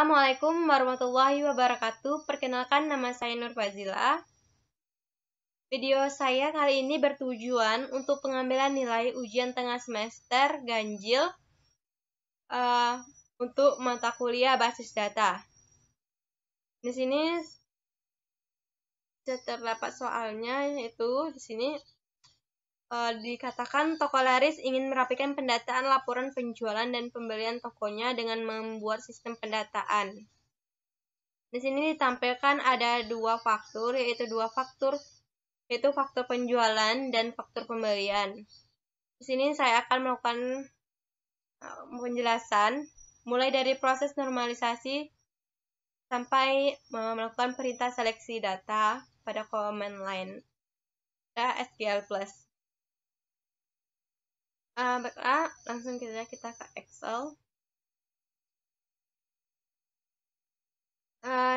Assalamualaikum warahmatullahi wabarakatuh. Perkenalkan, nama saya Nur Fazila. Video saya kali ini bertujuan untuk pengambilan nilai ujian tengah semester ganjil untuk mata kuliah basis data. Di sini terdapat soalnya, yaitu di sini dikatakan toko laris ingin merapikan pendataan laporan penjualan dan pembelian tokonya dengan membuat sistem pendataan. Di sini ditampilkan ada dua faktur, yaitu faktur penjualan dan faktur pembelian. Di sini saya akan melakukan penjelasan mulai dari proses normalisasi sampai melakukan perintah seleksi data pada command line SQL+. Baiklah, langsung kita ke Excel.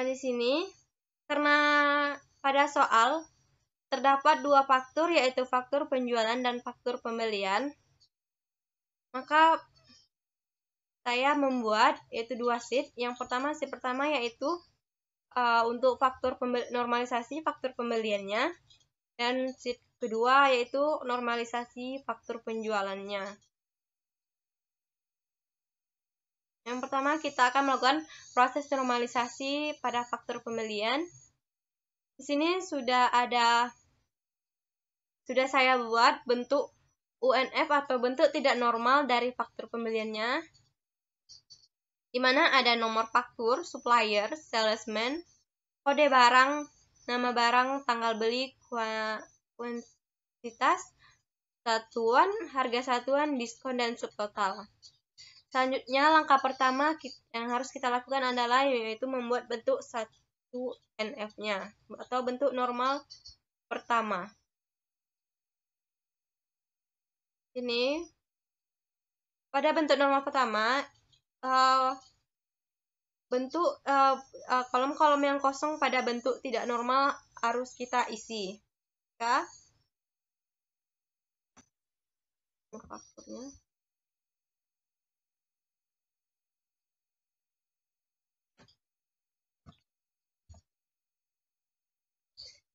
Di sini karena pada soal terdapat dua faktur, yaitu faktur penjualan dan faktur pembelian, maka saya membuat yaitu dua sheet. Yang pertama, sheet pertama yaitu untuk faktur normalisasi faktur pembeliannya, dan sheet kedua yaitu normalisasi faktur penjualannya. Yang pertama, kita akan melakukan proses normalisasi pada faktur pembelian. Di sini sudah saya buat bentuk UNF atau bentuk tidak normal dari faktur pembeliannya, di mana ada nomor faktur, supplier, salesman, kode barang, nama barang, tanggal beli, kuantitas, satuan, harga satuan, diskon, dan subtotal. Selanjutnya, langkah pertama yang harus kita lakukan adalah yaitu membuat bentuk 1NF-nya atau bentuk normal pertama. Ini pada bentuk normal pertama, bentuk kolom-kolom yang kosong pada bentuk tidak normal harus kita isi. Fakturnya.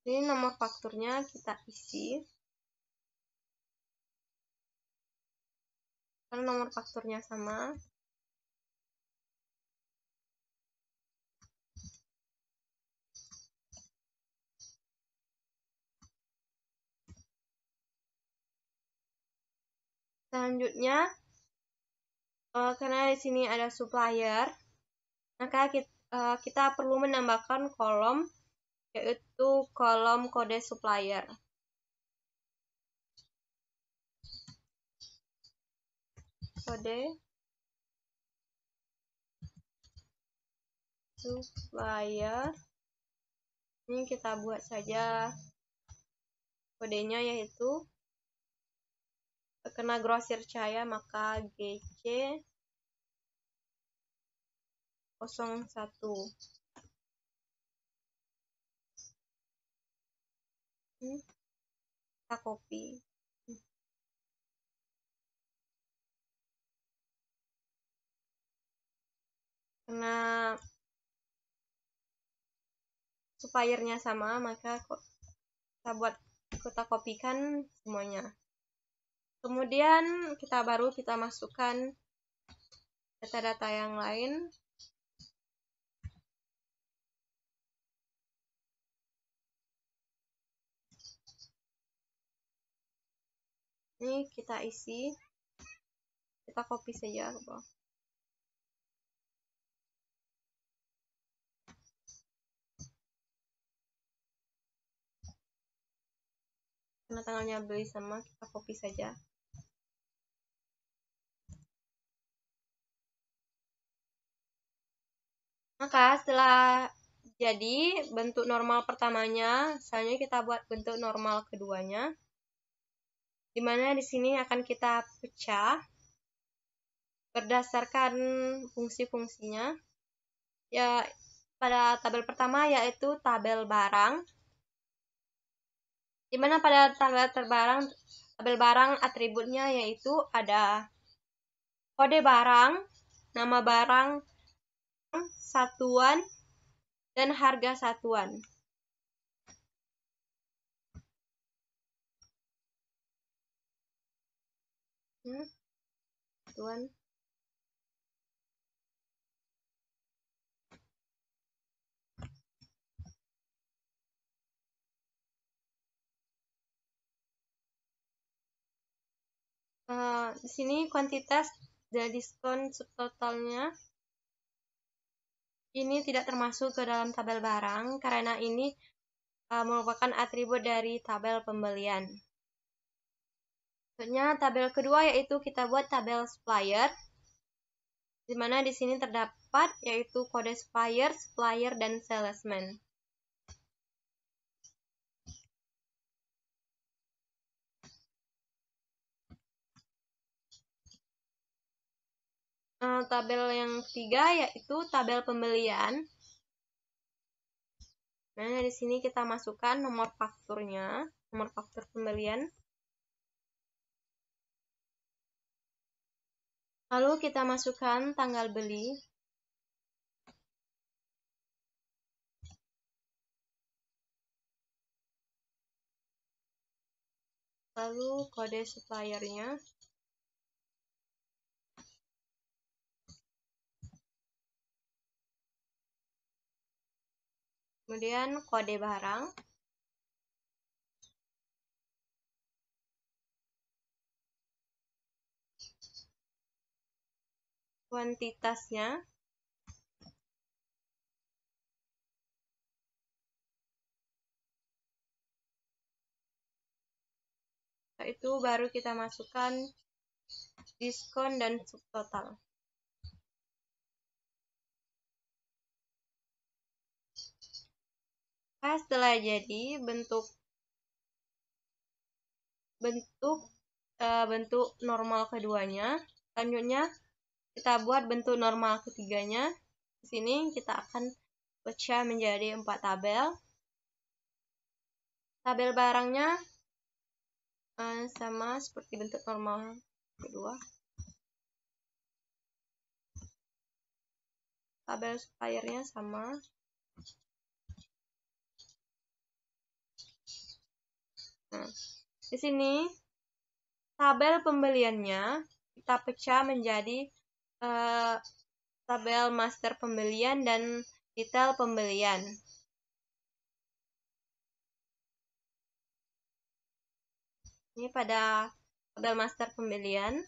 Ini nomor fakturnya kita isi. Karena nomor fakturnya sama. Selanjutnya, karena di sini ada supplier, maka kita perlu menambahkan kolom, yaitu kolom kode supplier. Kode supplier ini kita buat saja kodenya, yaitu karena grosir Cahaya maka GC 01. Kita copy. Karena suppliernya sama, maka kita kopikan semuanya. Kemudian kita masukkan data-data yang lain. Ini kita isi, kita copy saja ke bawah. Karena tanggalnya beli sama, kita copy saja. Maka setelah jadi bentuk normal pertamanya, selanjutnya kita buat bentuk normal keduanya, di mana di sini akan kita pecah berdasarkan fungsi-fungsinya. Ya, pada tabel pertama yaitu tabel barang, di mana pada tabel barang atributnya yaitu ada kode barang, nama barang, satuan, dan harga satuan. Satuan. Di sini kuantitas dan diskon subtotalnya ini tidak termasuk ke dalam tabel barang karena ini merupakan atribut dari tabel pembelian. Selanjutnya tabel kedua yaitu kita buat tabel supplier, di mana di sini terdapat yaitu kode supplier, dan salesman. Tabel yang ketiga yaitu tabel pembelian. Nah, di sini kita masukkan nomor fakturnya, nomor faktur pembelian. Lalu kita masukkan tanggal beli. Lalu kode suppliernya. Kemudian kode barang. Kuantitasnya. Setelah itu baru kita masukkan diskon dan subtotal. Nah, setelah jadi bentuk normal keduanya, selanjutnya kita buat bentuk normal ketiganya. Di sini kita akan pecah menjadi 4 tabel. Tabel barangnya sama seperti bentuk normal kedua. Tabel suppliernya sama. Nah, di sini tabel pembeliannya kita pecah menjadi tabel master pembelian dan detail pembelian. Ini pada tabel master pembelian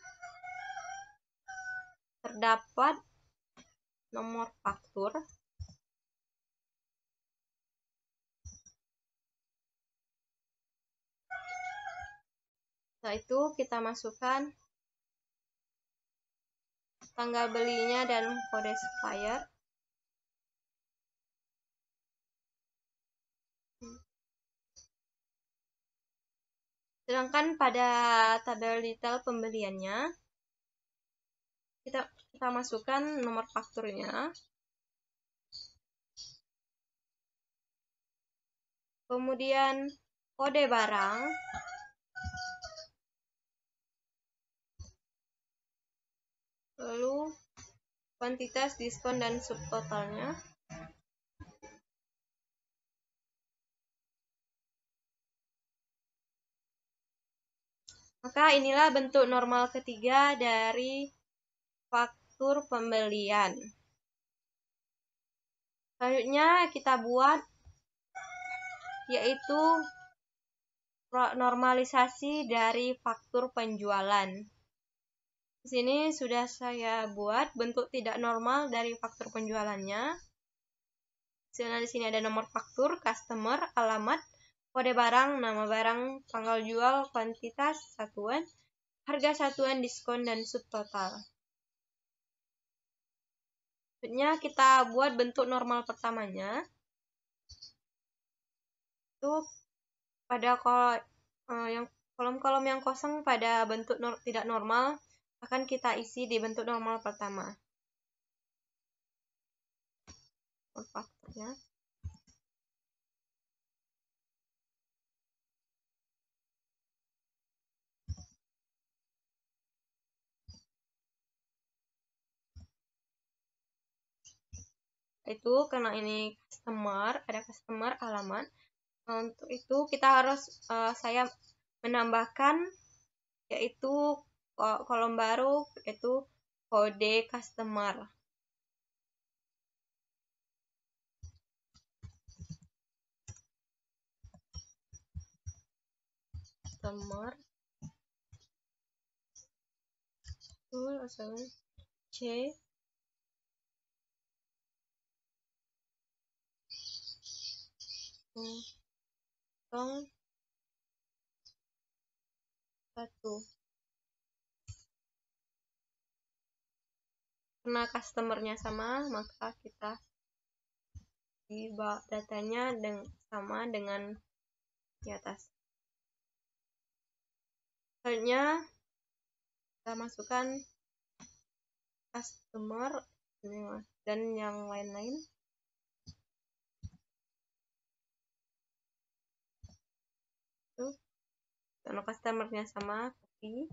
terdapat nomor faktur, setelah itu kita masukkan tanggal belinya dan kode supplier. Sedangkan pada tabel detail pembeliannya kita masukkan nomor fakturnya, kemudian kode barang, lalu kuantitas, diskon, dan subtotalnya. Maka inilah bentuk normal ketiga dari faktur pembelian. Selanjutnya kita buat yaitu normalisasi dari faktur penjualan. Di sini sudah saya buat bentuk tidak normal dari faktur penjualannya. Di sini ada nomor faktur, customer, alamat, kode barang, nama barang, tanggal jual, kuantitas, satuan, harga satuan, diskon, dan subtotal. Selanjutnya kita buat bentuk normal pertamanya. Itu pada kolom-kolom yang kosong pada bentuk tidak normal akan kita isi di bentuk normal pertama. Fakturnya. Itu karena ini customer, ada customer alamat. Untuk itu kita harus saya menambahkan yaitu kolom baru yaitu kode customer. Customer C tong 1. Karena customernya sama, maka kita datanya sama dengan di atas. Selanjutnya kita masukkan customer dan yang lain-lain. Karena customernya sama, copy.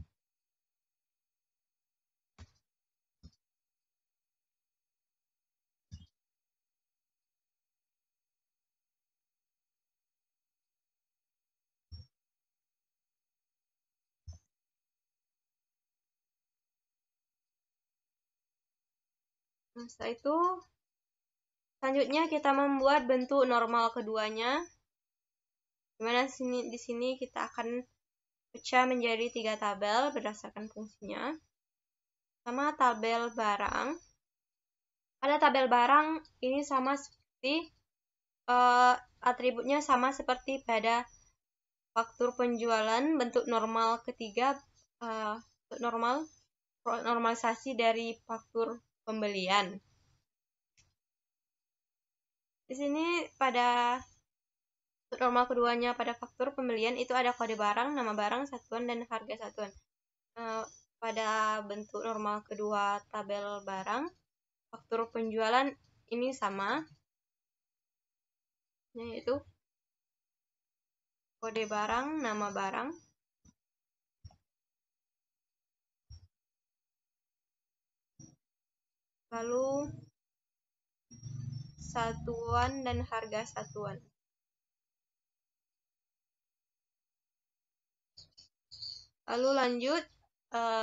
Nah, setelah itu selanjutnya kita membuat bentuk normal keduanya. Dimana di sini kita akan pecah menjadi 3 tabel berdasarkan fungsinya. Sama tabel barang. Pada tabel barang ini sama seperti atributnya sama seperti pada faktur penjualan. Bentuk normal ketiga normalisasi dari faktur pembelian. Di sini pada normal keduanya pada faktur pembelian itu ada kode barang, nama barang, satuan, dan harga satuan. Pada bentuk normal kedua tabel barang, faktur penjualan ini sama, yaitu kode barang, nama barang, lalu satuan dan harga satuan. Lalu lanjut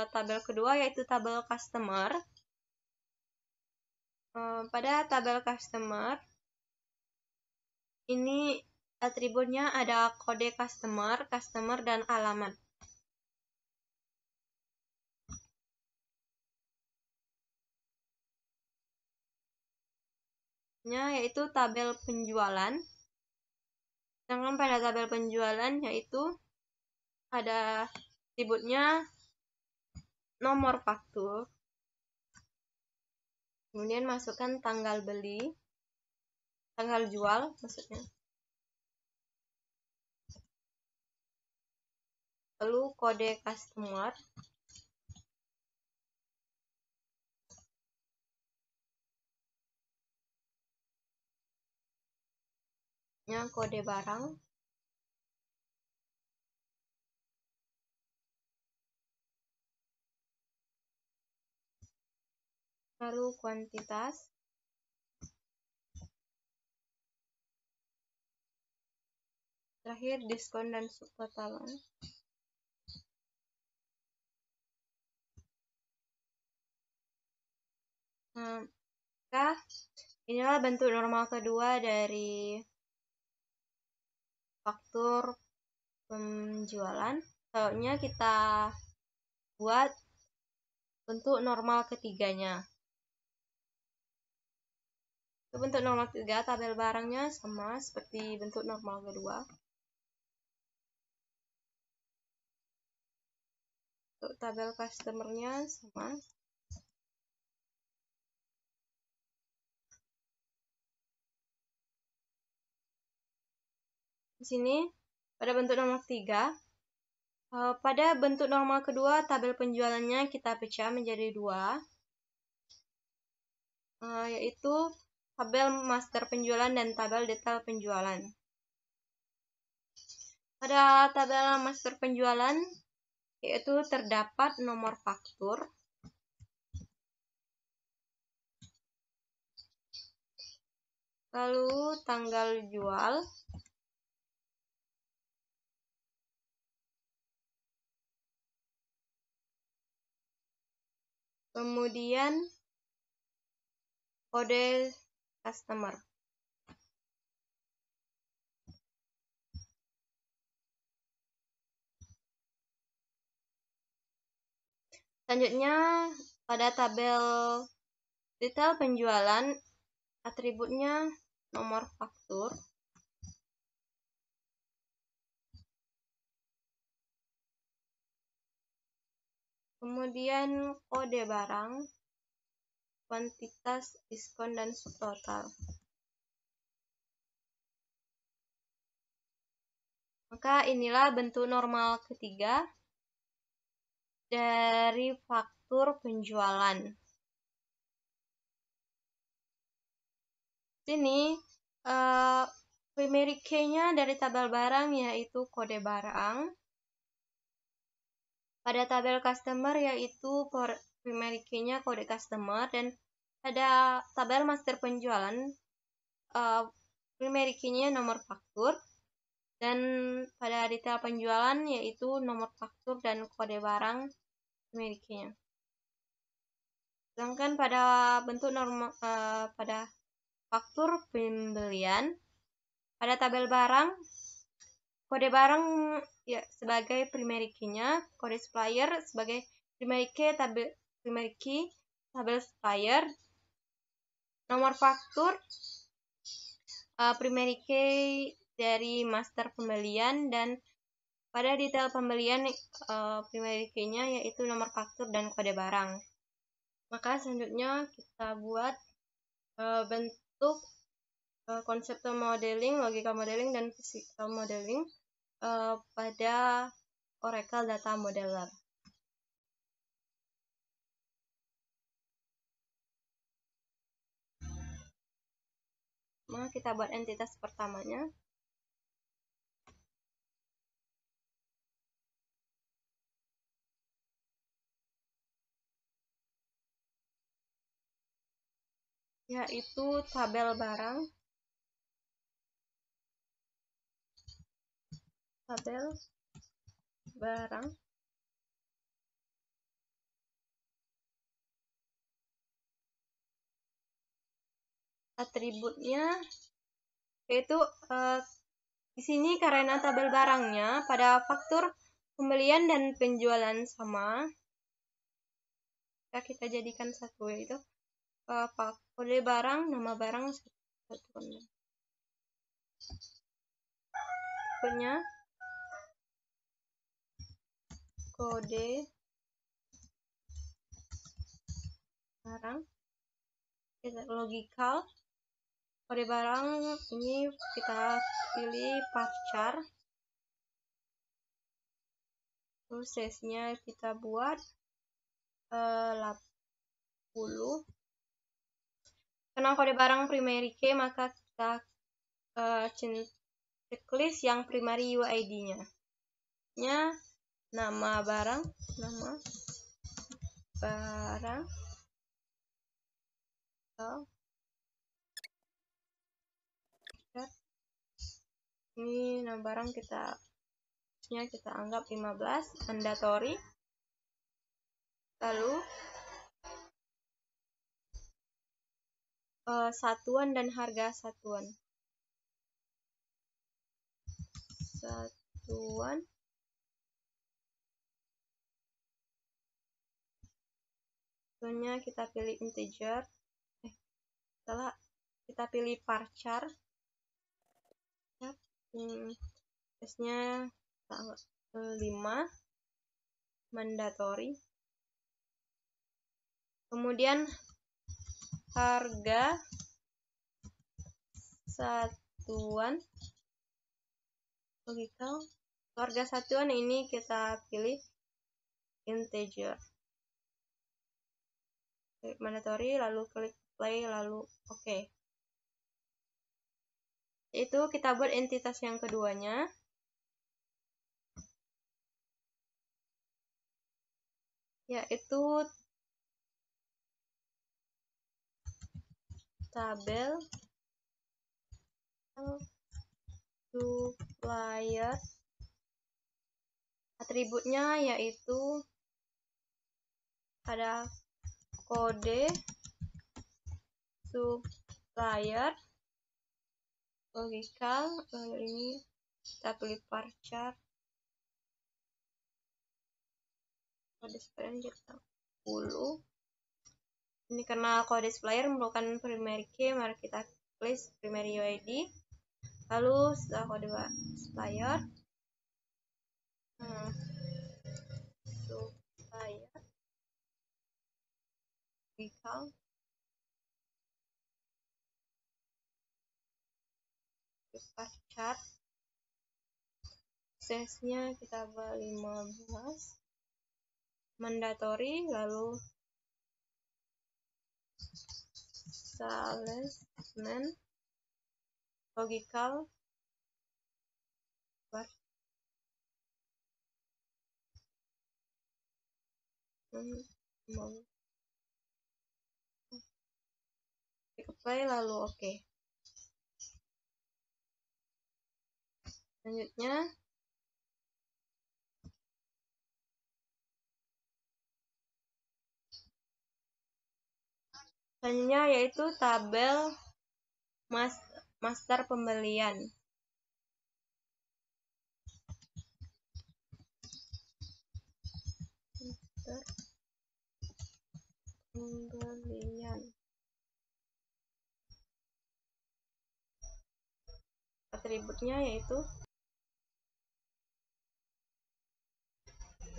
tabel kedua yaitu tabel customer. Pada tabel customer ini atributnya ada kode customer, dan alamat. Yaitu tabel penjualan. Sedangkan pada tabel penjualan yaitu ada atributnya nomor faktur. Kemudian masukkan tanggal beli, tanggal jual maksudnya. Lalu kode customer. Kode barang. Lalu kuantitas. Terakhir diskon dan subtotalan. Maka inilah bentuk normal kedua dari faktur penjualan. Selanjutnya kita buat bentuk normal ketiganya. Bentuk normal ketiga tabel barangnya sama seperti bentuk normal kedua. Untuk tabel customernya sama. Di sini pada bentuk normal ketiga, pada bentuk normal kedua tabel penjualannya kita pecah menjadi 2, yaitu tabel master penjualan dan tabel detail penjualan. Pada tabel master penjualan yaitu terdapat nomor faktur, lalu tanggal jual, kemudian kode customer. Selanjutnya pada tabel detail penjualan, atributnya nomor faktur, kemudian kode barang, kuantitas, diskon, dan subtotal. Maka inilah bentuk normal ketiga dari faktur penjualan. Sini primary key-nya dari tabel barang yaitu kode barang. Pada tabel customer yaitu primary key-nya kode customer, dan pada tabel master penjualan primary key-nya nomor faktur, dan pada detail penjualan yaitu nomor faktur dan kode barang primary key-nya. Sedangkan pada bentuk normal pada faktur pembelian, pada tabel barang kode barang sebagai primary key-nya, kode supplier sebagai primary key tabel supplier, nomor faktur primary key dari master pembelian, dan pada detail pembelian primary key-nya yaitu nomor faktur dan kode barang. Maka selanjutnya kita buat bentuk conceptual modeling, logical modeling, dan physical modeling pada Oracle Data Modeler. Maka kita buat entitas pertamanya. Yaitu tabel barang. Atributnya yaitu di sini karena tabel barangnya pada faktur pembelian dan penjualan sama, kita jadikan satu, yaitu kode barang, nama barang, tipenya kode barang, logical. Kode barang ini kita pilih varchar. Prosesnya kita buat 80. Karena kode barang primary key, maka kita checklist yang primary UID-nya. Nama barang. Ini nama barang kita anggap 15, mandatory. Lalu satuan dan harga satuan. Satuannya kita pilih integer. Kita pilih varchar. Tesnya 5, mandatory. Kemudian harga satuan, logical. Harga satuan ini kita pilih integer. Klik mandatory, lalu klik play, lalu oke. Itu kita buat entitas yang keduanya, yaitu tabel supplier. Atributnya yaitu ada kode supplier, logical, lalu ini kita pilih varchar, kode supplier kita 10. Ini karena kode supplier merupakan primary key, mari kita klik primary UID. Lalu setelah kode supplier, supplier logical, varchar, size-nya kita buat 15, mandatory, lalu salesman, logical, apply, lalu oke. Selanjutnya yaitu tabel master pembelian. Atributnya yaitu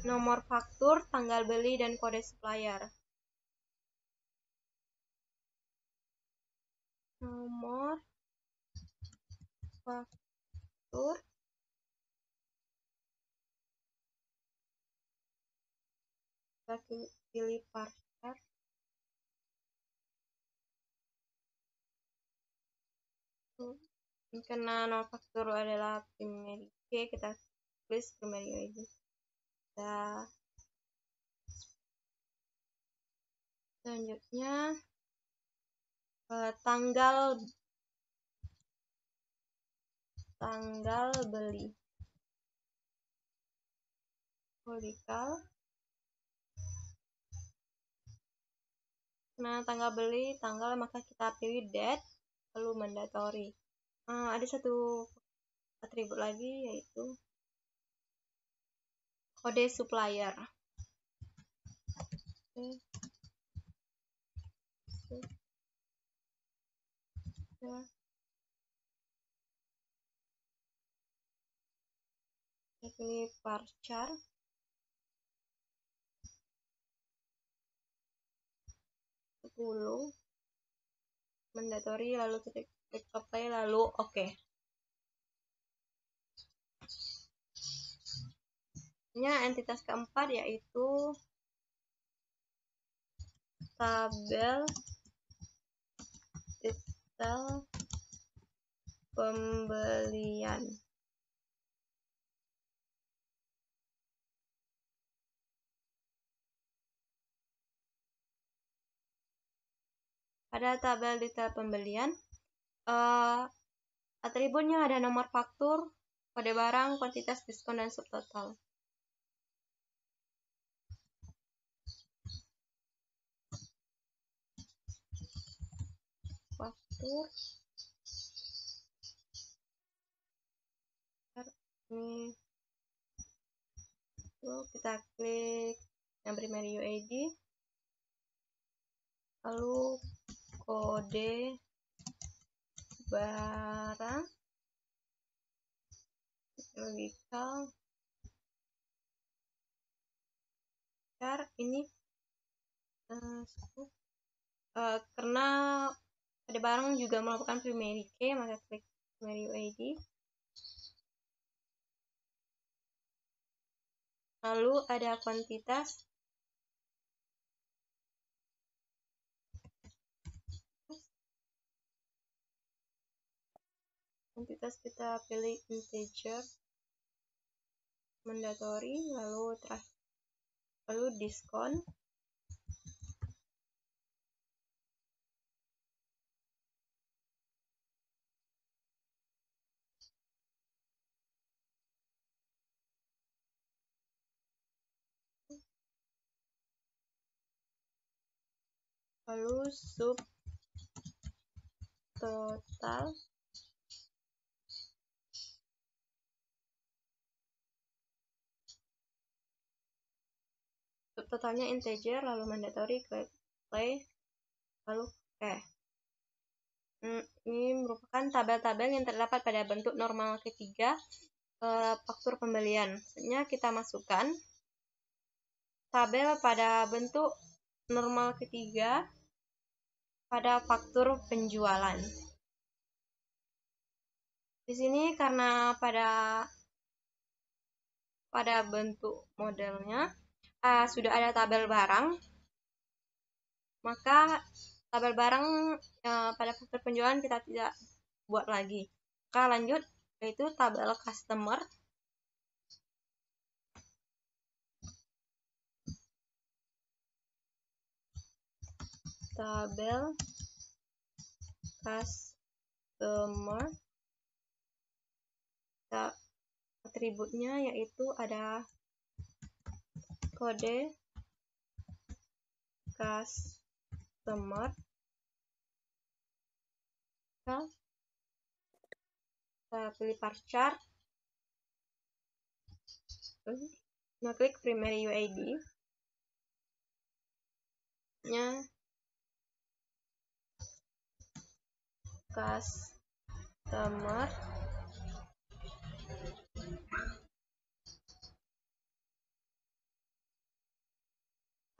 nomor faktur, tanggal beli, dan kode supplier. Nomor faktur, kita pilih varchar, karena nomor faktur adalah primary key, kita klik primary UID. Selanjutnya tanggal beli, logical. Nah, tanggal beli, maka kita pilih date, lalu mandatory. Ada satu atribut lagi yaitu kode supplier. Kita pilih varchar, mandatory, lalu kita klik apply, lalu oke. Entitas keempat yaitu tabel detail pembelian. Pada tabel detail pembelian, atributnya ada nomor faktur, kode barang, kuantitas, diskon, dan subtotal. Faktur, ini kita klik yang primary UID, lalu kode barang, logical, ini karena kode barang juga merupakan primary key, maka klik primary UID. Lalu ada kuantitas, kita pilih integer, mandatory, lalu diskon. lalu subtotal subtotalnya integer, lalu mandatory, klik play, lalu ini merupakan tabel-tabel yang terdapat pada bentuk normal ketiga faktur pembelian. Selanjutnya kita masukkan tabel pada bentuk normal ketiga pada faktur penjualan. Di sini karena pada bentuk modelnya sudah ada tabel barang, maka tabel barang pada faktur penjualan kita tidak buat lagi. Maka lanjut, yaitu tabel customer. Tabel customer, atributnya yaitu ada kode customer, kita pilih varchar, nah klik primary UID nya customer,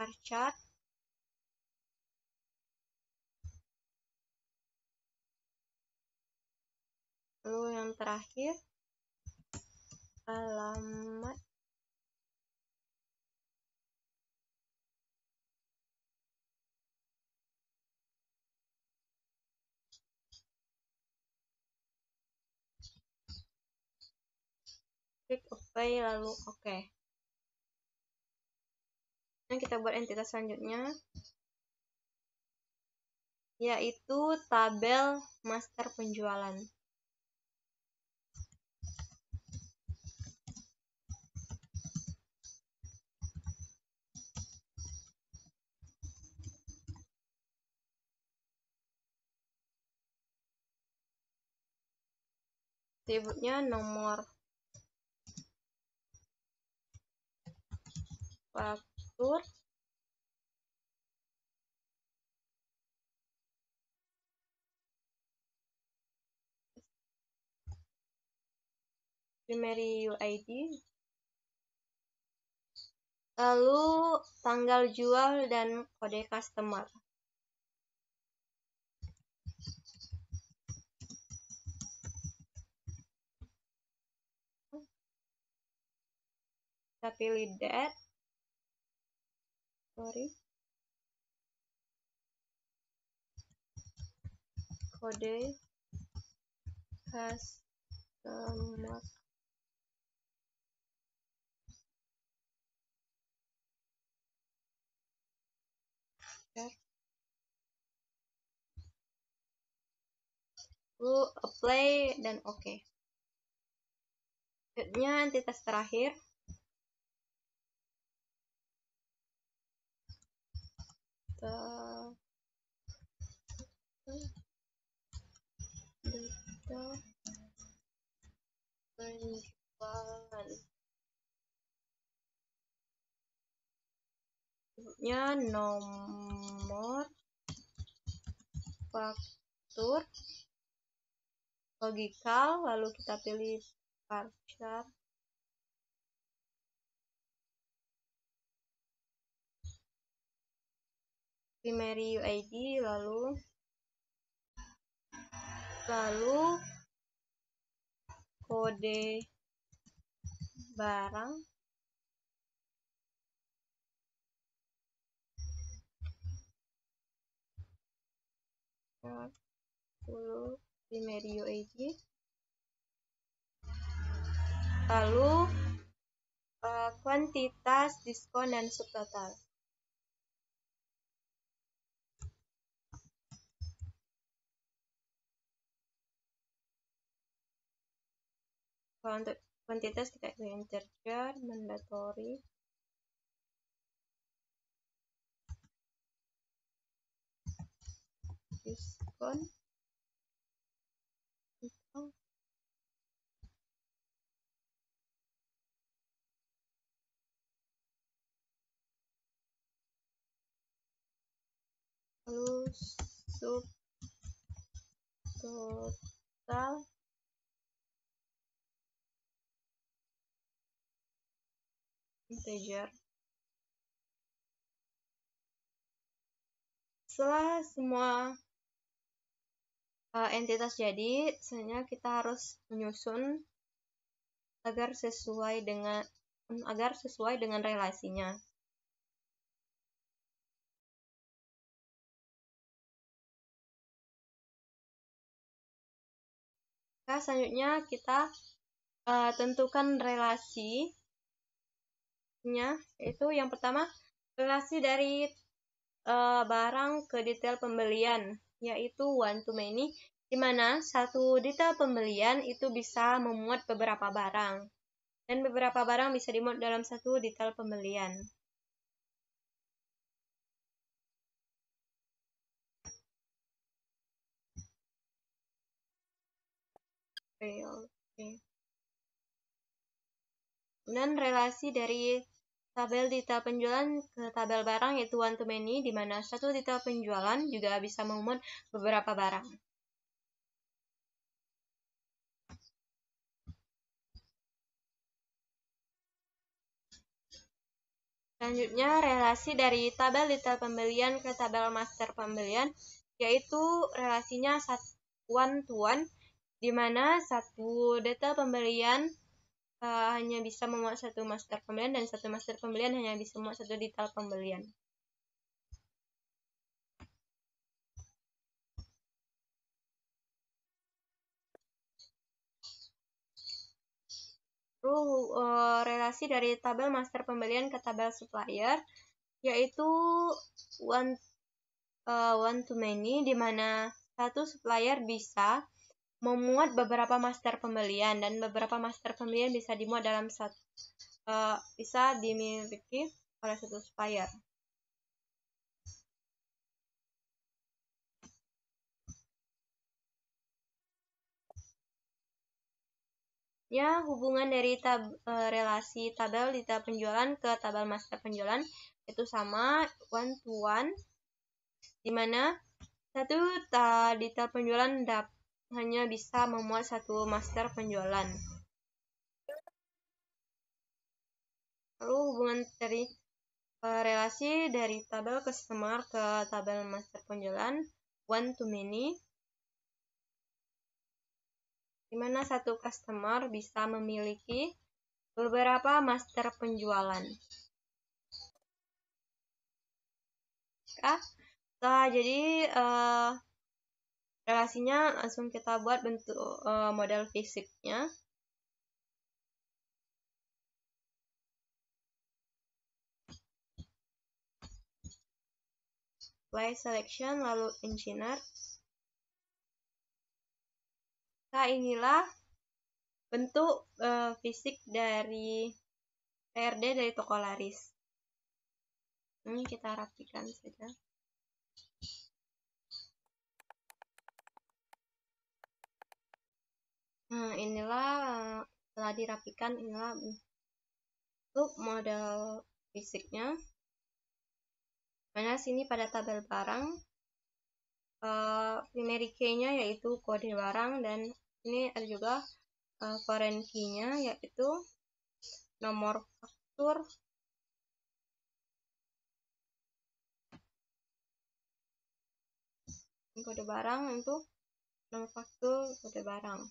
varchar, lalu yang terakhir alamat, klik apply, lalu oke. Nah, kita buat entitas selanjutnya, yaitu tabel master penjualan. Atributnya nomor faktur, primary UID, lalu tanggal jual dan kode customer. Kita pilih date, kode customer, lalu apply dan oke. Selanjutnya entitas terakhir, data penjualan, nya nomor faktur, logikal, lalu kita pilih varchar, primary UID, lalu kode barang, primary UID, lalu kuantitas, diskon, dan subtotal. Kalau untuk kuantitas kita pilih integer, mandatory, diskon atau lalu sub total integer. Setelah semua entitas jadi, sebenarnya kita harus menyusun agar sesuai dengan relasinya. Nah, selanjutnya kita tentukan relasinya, yaitu yang pertama relasi dari barang ke detail pembelian, yaitu one to many, di mana satu detail pembelian itu bisa memuat beberapa barang, dan beberapa barang bisa dimuat dalam satu detail pembelian. Oke. Kemudian relasi dari tabel detail penjualan ke tabel barang, yaitu one to many, di mana satu detail penjualan juga bisa memuat beberapa barang. Selanjutnya, relasi dari tabel detail pembelian ke tabel master pembelian, yaitu relasinya one to one, di mana satu detail pembelian hanya bisa memuat satu master pembelian, dan satu master pembelian hanya bisa memuat satu detail pembelian. Lalu relasi dari tabel master pembelian ke tabel supplier, yaitu one to many, di mana satu supplier bisa memuat beberapa master pembelian, dan beberapa master pembelian bisa dimuat dalam bisa dimiliki oleh satu supplier. Ya, hubungan dari relasi tabel detail penjualan ke tabel master penjualan itu sama one to one, di mana satu detail penjualan hanya bisa memuat satu master penjualan. Lalu hubungan dari relasi dari tabel customer ke tabel master penjualan one to many, di mana satu customer bisa memiliki beberapa master penjualan. Jadi relasinya langsung kita buat bentuk model fisiknya. Supply selection, lalu engineer. Nah, inilah bentuk fisik dari PRD dari toko laris. Ini kita rapikan saja. Nah, inilah setelah dirapikan, inilah bentuk model fisiknya. Mana sini pada tabel barang, primary key-nya yaitu kode barang, dan ini ada juga foreign key-nya yaitu nomor faktur, kode barang itu nomor faktur, kode barang.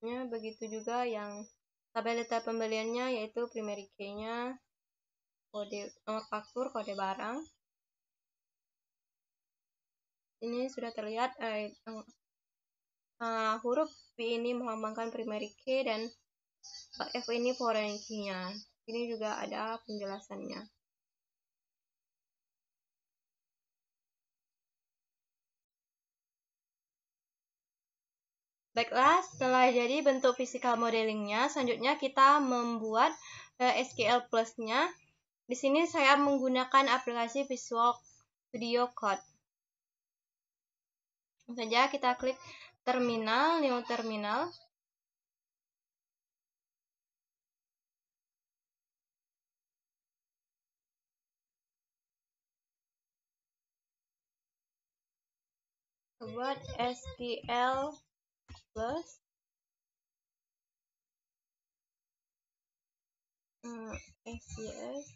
Begitu juga yang tabel detail pembeliannya yaitu primary key-nya, kode nomor faktur, kode barang. Ini sudah terlihat huruf P ini melambangkan primary key dan F ini foreign key-nya. Ini juga ada penjelasannya. Baiklah, setelah jadi bentuk physical modelingnya, selanjutnya kita membuat SQL Plus-nya. Di sini saya menggunakan aplikasi Visual Studio Code. Langsung saja kita klik terminal, new terminal. Buat SQL Plus. SCS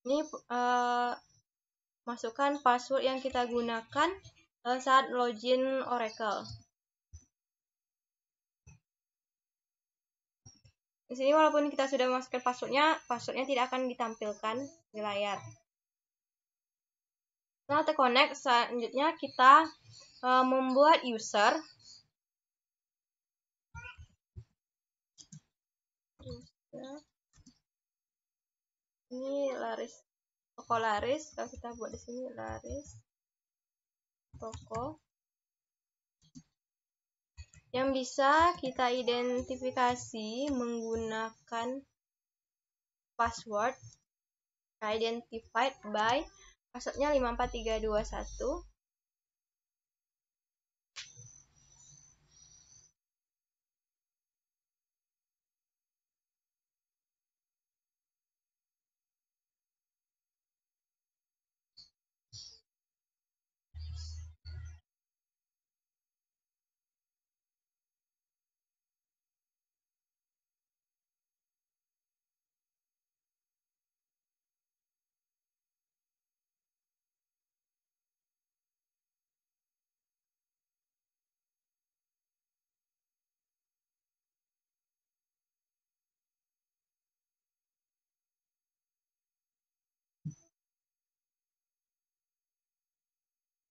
ini masukkan password yang kita gunakan saat login Oracle. Di sini walaupun kita sudah memasukkan passwordnya tidak akan ditampilkan di layar. Setelah terconnect, selanjutnya kita membuat user. Ini Laris, toko Laris. Kalau kita buat di sini Laris toko, yang bisa kita identifikasi menggunakan password identified by passwordnya 54321.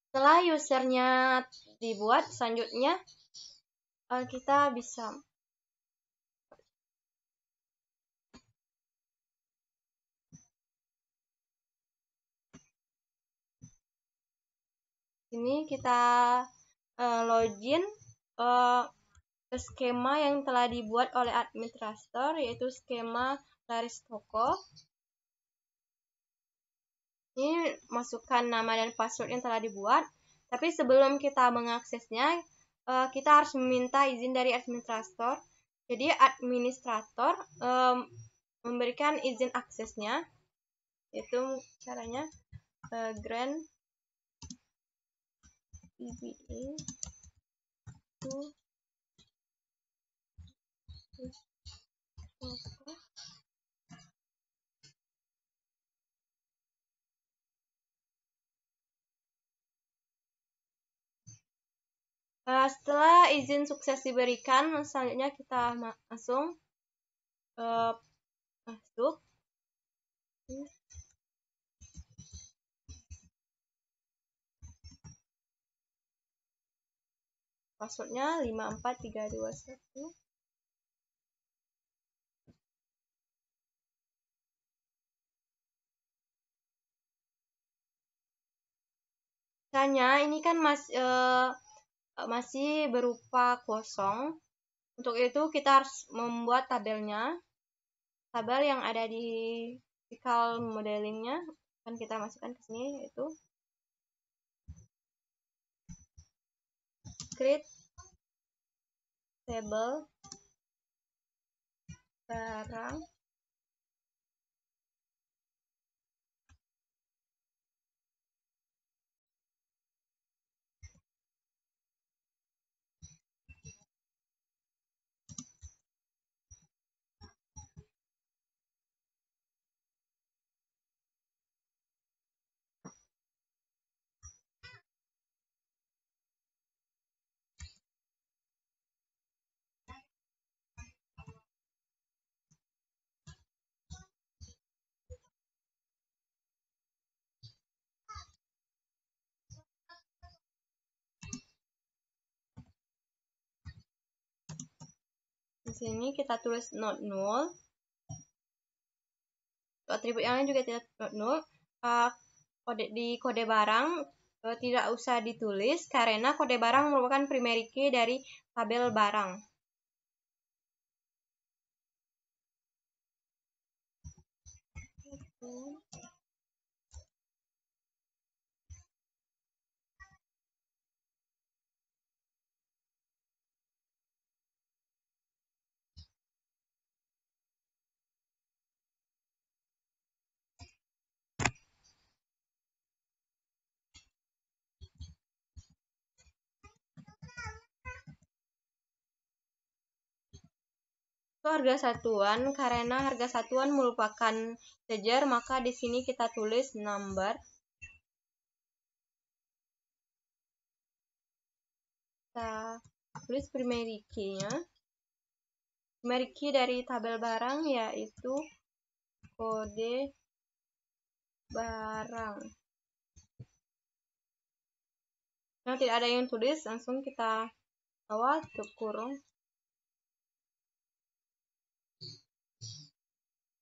Setelah usernya dibuat, selanjutnya kita bisa ini kita login ke skema yang telah dibuat oleh administrator, yaitu skema Laris toko. Ini masukkan nama dan password yang telah dibuat. Tapi sebelum kita mengaksesnya, kita harus meminta izin dari administrator. Jadi administrator memberikan izin aksesnya, yaitu caranya grant EBA to setelah izin sukses diberikan, selanjutnya kita langsung masuk. Passwordnya 54321. Misalnya ini kan masih berupa kosong. Untuk itu kita harus membuat tabelnya. Tabel yang ada di physical modelingnya akan kita masukkan ke sini, yaitu create table barang di sini kita tulis not null. Atribut yang lain juga tidak not null. Di kode barang tidak usah ditulis karena kode barang merupakan primary key dari tabel barang. Itu harga satuan, karena harga satuan merupakan integer, maka di sini kita tulis number. Kita tulis primary key-nya. Primary key dari tabel barang yaitu kode barang. Nah, tidak ada yang tulis, langsung kita bawa ke kurung.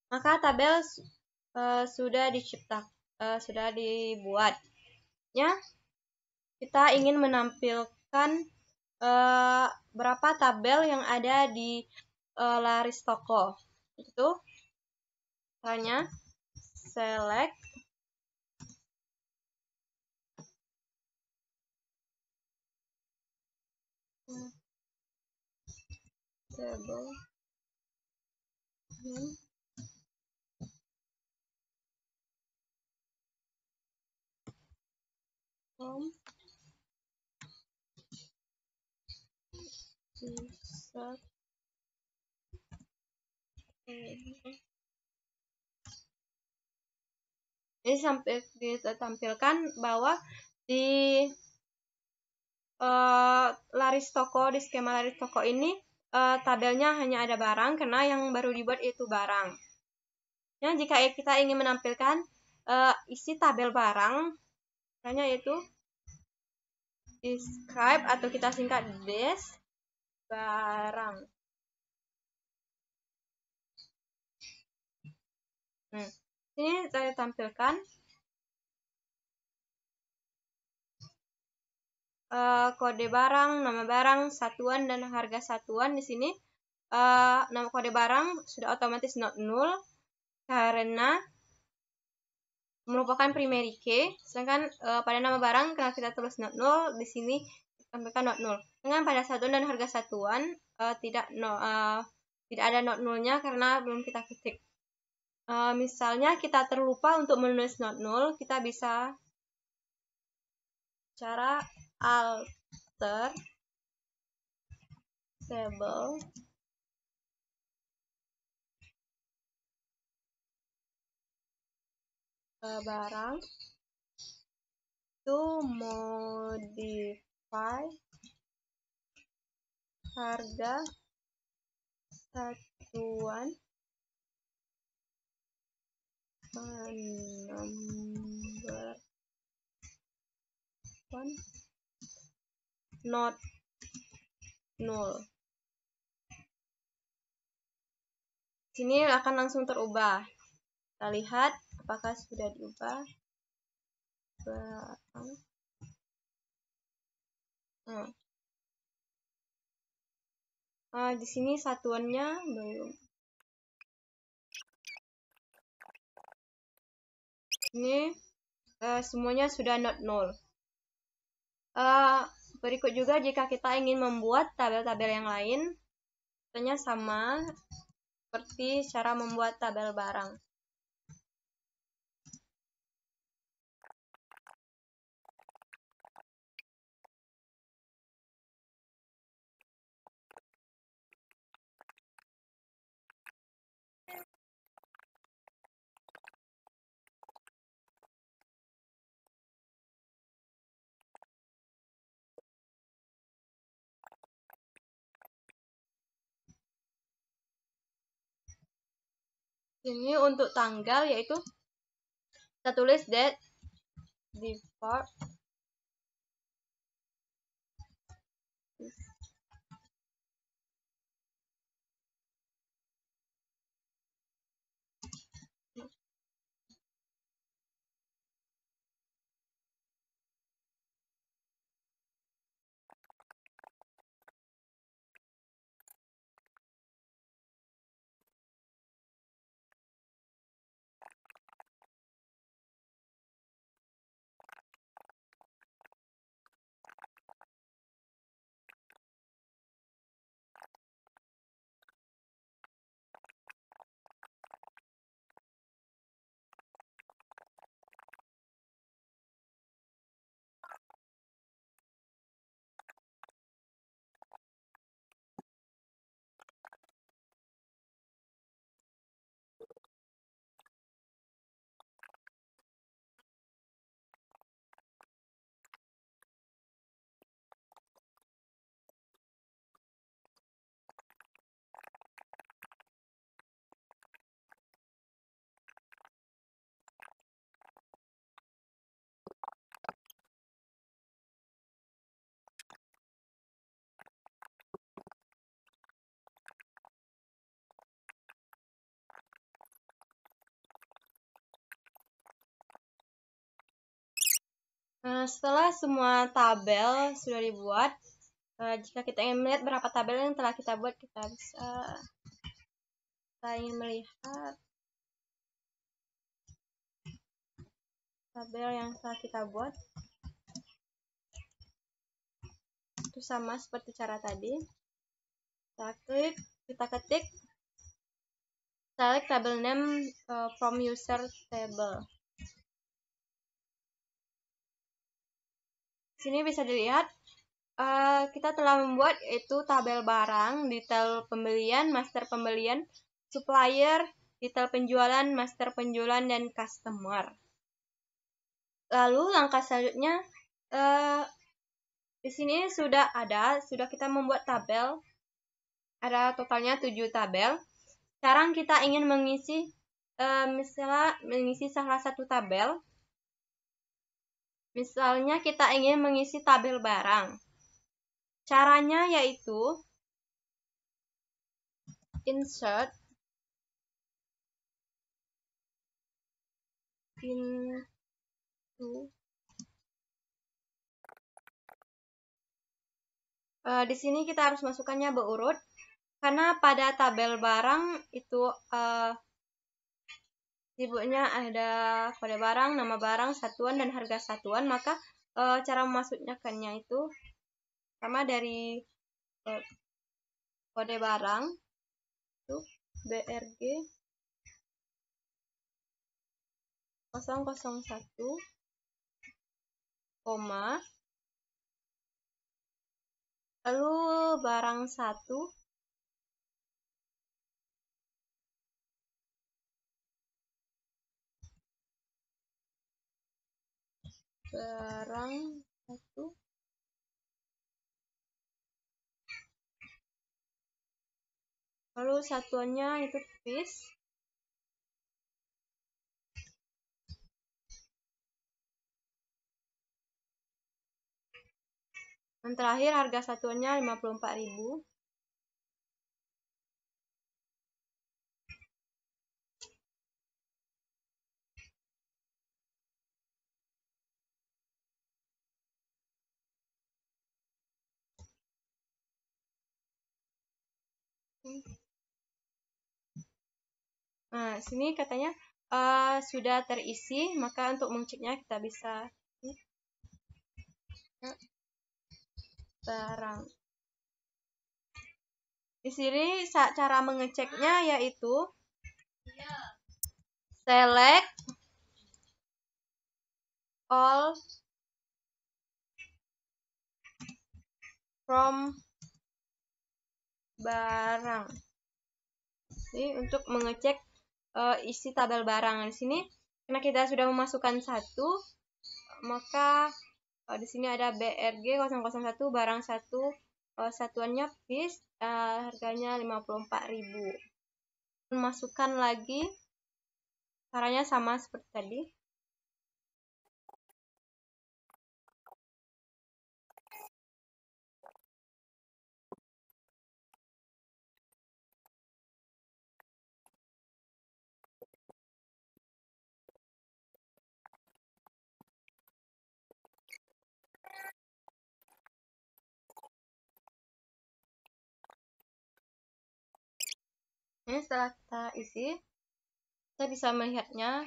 Maka tabel sudah dibuat. Ya, kita ingin menampilkan berapa tabel yang ada di laris toko. Itu caranya select table from insert ini sampai ditampilkan bahwa di laris toko, di skema laris toko ini tabelnya hanya ada barang karena yang baru dibuat itu barang. Nah, jika kita ingin menampilkan isi tabel barang, caranya yaitu describe atau kita singkat des barang. Ini saya tampilkan kode barang, nama barang, satuan dan harga satuan. Di sini nama kode barang sudah otomatis not null karena merupakan primary key. Sedangkan pada nama barang karena kita tulis not null, di sini tampilkan not null. Dengan pada satuan dan harga satuan tidak ada not nullnya karena belum kita ketik. Misalnya kita terlupa untuk menulis not null, kita bisa cara alter table barang to modify harga satuan number one not null. Sini akan langsung terubah. Kita lihat apakah sudah diubah. Di sini satuannya belum. Ini semuanya sudah not null. Berikut juga jika kita ingin membuat tabel-tabel yang lain, caranya sama seperti cara membuat tabel barang. Ini untuk tanggal yaitu kita tulis date default Setelah semua tabel sudah dibuat, jika kita ingin melihat berapa tabel yang telah kita buat, kita ingin melihat tabel yang telah kita buat. Itu sama seperti cara tadi. Kita ketik select table name from user table. Sini bisa dilihat kita telah membuat yaitu tabel barang, detail pembelian, master pembelian, supplier, detail penjualan, master penjualan, dan customer. Lalu langkah selanjutnya di sini sudah kita membuat tabel. Ada totalnya 7 tabel. Sekarang kita ingin mengisi misalnya mengisi salah satu tabel. Misalnya kita ingin mengisi tabel barang. Caranya yaitu insert into di sini kita harus masukkannya berurut karena pada tabel barang itu sibuknya ada kode barang, nama barang, satuan, dan harga satuan. Maka cara memasukkannya itu sama dari kode barang itu BRG 001, koma, lalu barang 1, lalu satuannya itu piece, dan terakhir harga satuannya 54.000. Nah, sini katanya sudah terisi, maka untuk mengeceknya kita bisa barang. Di sini cara mengeceknya yaitu select all from barang. Ini untuk mengecek isi tabel barang. Di sini karena kita sudah memasukkan 1, maka di sini ada BRG 001 barang 1, satuannya piece, harganya 54.000. Masukkan lagi, caranya sama seperti tadi. Ini setelah kita isi, kita bisa melihatnya.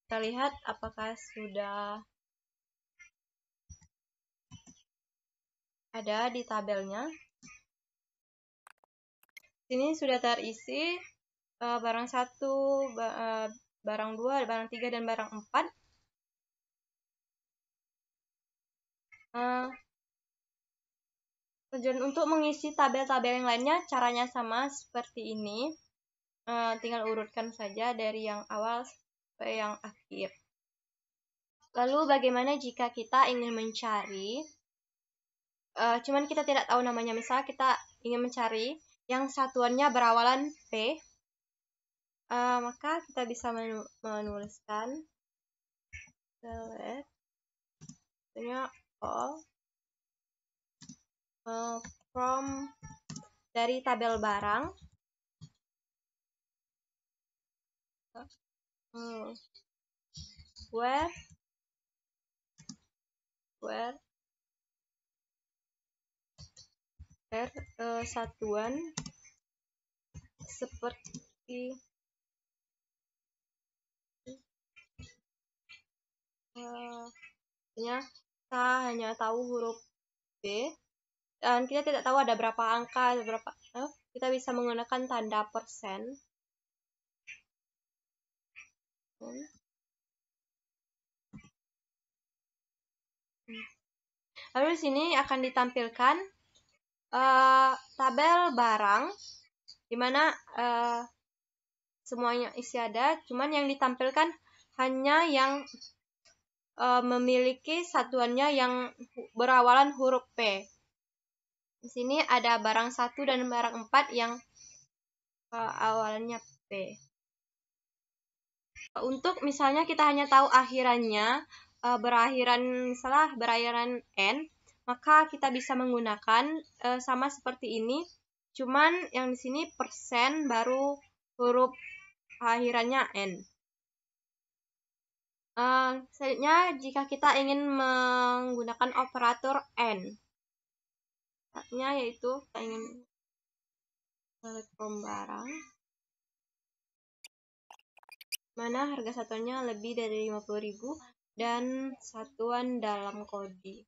Kita lihat apakah sudah ada di tabelnya. Sini sudah terisi barang 1, barang 2, barang 3, dan barang 4. Dan untuk mengisi tabel-tabel yang lainnya, caranya sama seperti ini. Tinggal urutkan saja dari yang awal sampai yang akhir. Lalu bagaimana jika kita ingin mencari, cuman kita tidak tahu namanya, misalnya kita ingin mencari yang satuannya berawalan P, maka kita bisa menuliskan select all from dari tabel barang where where satuan seperti kita hanya tahu huruf B dan kita tidak tahu ada berapa angka, kita bisa menggunakan tanda persen. Lalu di sini akan ditampilkan tabel barang, di mana semuanya isi ada, cuman yang ditampilkan hanya yang memiliki satuannya yang berawalan huruf P. Di sini ada barang 1 dan barang 4 yang awalannya P. Untuk misalnya kita hanya tahu akhirannya berakhiran N, maka kita bisa menggunakan sama seperti ini, cuman yang di sini persen baru huruf akhirannya N. Selanjutnya, jika kita ingin menggunakan operator N, yaitu kita ingin select from barang, mana harga satuannya lebih dari 50.000 dan satuan dalam kode.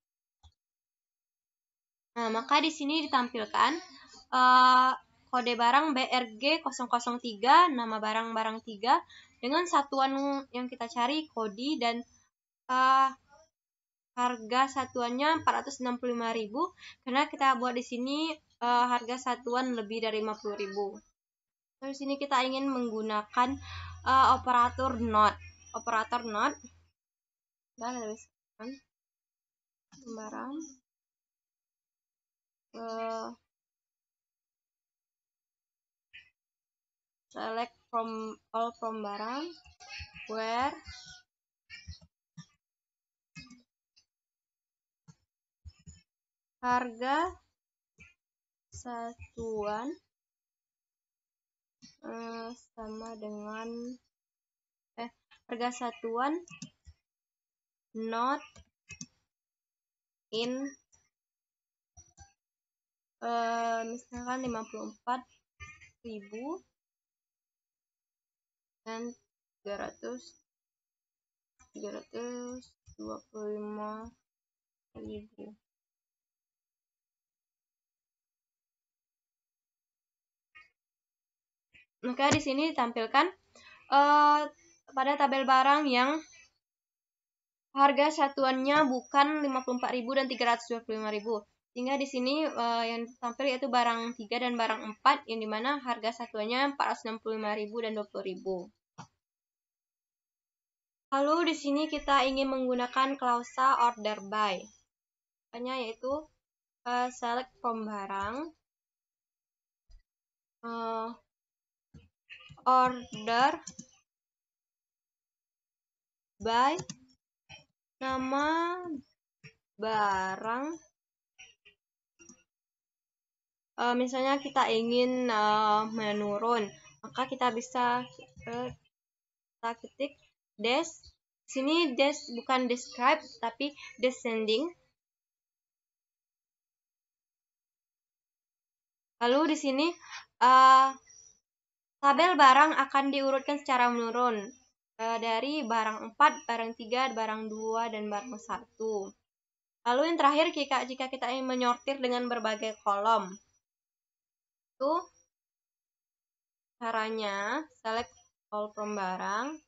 Nah, maka di sini ditampilkan kode barang BRG 003, nama barang 3, dengan satuan yang kita cari kode dan harga satuannya 465.000 karena kita buat di sini harga satuan lebih dari 50.000. Terus sini kita ingin menggunakan operator not. Operator not barang select from all from barang where harga satuan sama dengan harga satuan not in misalkan 54.000 dan 325.000. Maka di sini ditampilkan pada tabel barang yang harga satuannya bukan 54.000 dan 325.000. Sehingga di sini yang tampil yaitu barang 3 dan barang 4, yang dimana harga satuannya 465.000 dan 20.000. Lalu di sini kita ingin menggunakan klausa order by. Makanya yaitu select from barang, order by nama barang. Misalnya kita ingin menurun, maka kita bisa kita ketik dash. Sini dash bukan describe tapi descending. Lalu di sini tabel barang akan diurutkan secara menurun dari barang 4, barang 3, barang 2 dan barang 1. Lalu yang terakhir jika kita ingin menyortir dengan berbagai kolom, itu caranya select all from barang,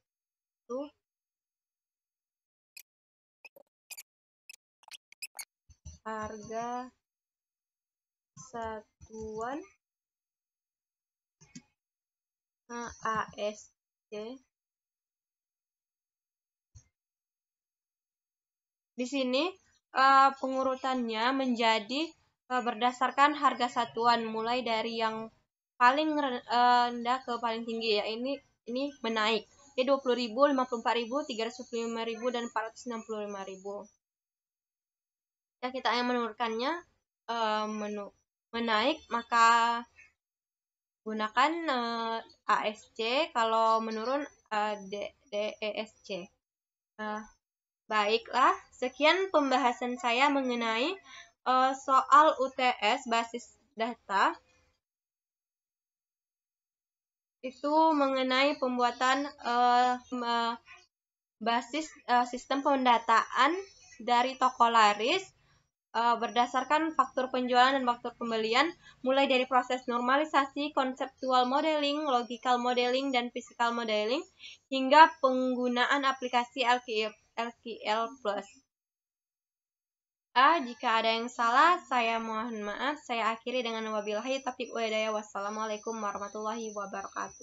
itu harga satuan ASC. Di sini pengurutannya menjadi berdasarkan harga satuan, mulai dari yang paling rendah ke paling tinggi, ya ini menaik. Jadi 20.000, 54.000, 325.000 dan 465.000. Jika kita yang menurunkannya menaik, maka gunakan ASC, kalau menurun DESC. Baiklah, sekian pembahasan saya mengenai soal UTS basis data. Itu mengenai pembuatan basis sistem pendataan dari toko laris berdasarkan faktor penjualan dan faktor pembelian, mulai dari proses normalisasi, konseptual modeling, logical modeling, dan physical modeling, hingga penggunaan aplikasi LKL+. Jika ada yang salah, saya mohon maaf. Saya akhiri dengan wabillahi taufiq wa hidayah. Wassalamualaikum warahmatullahi wabarakatuh.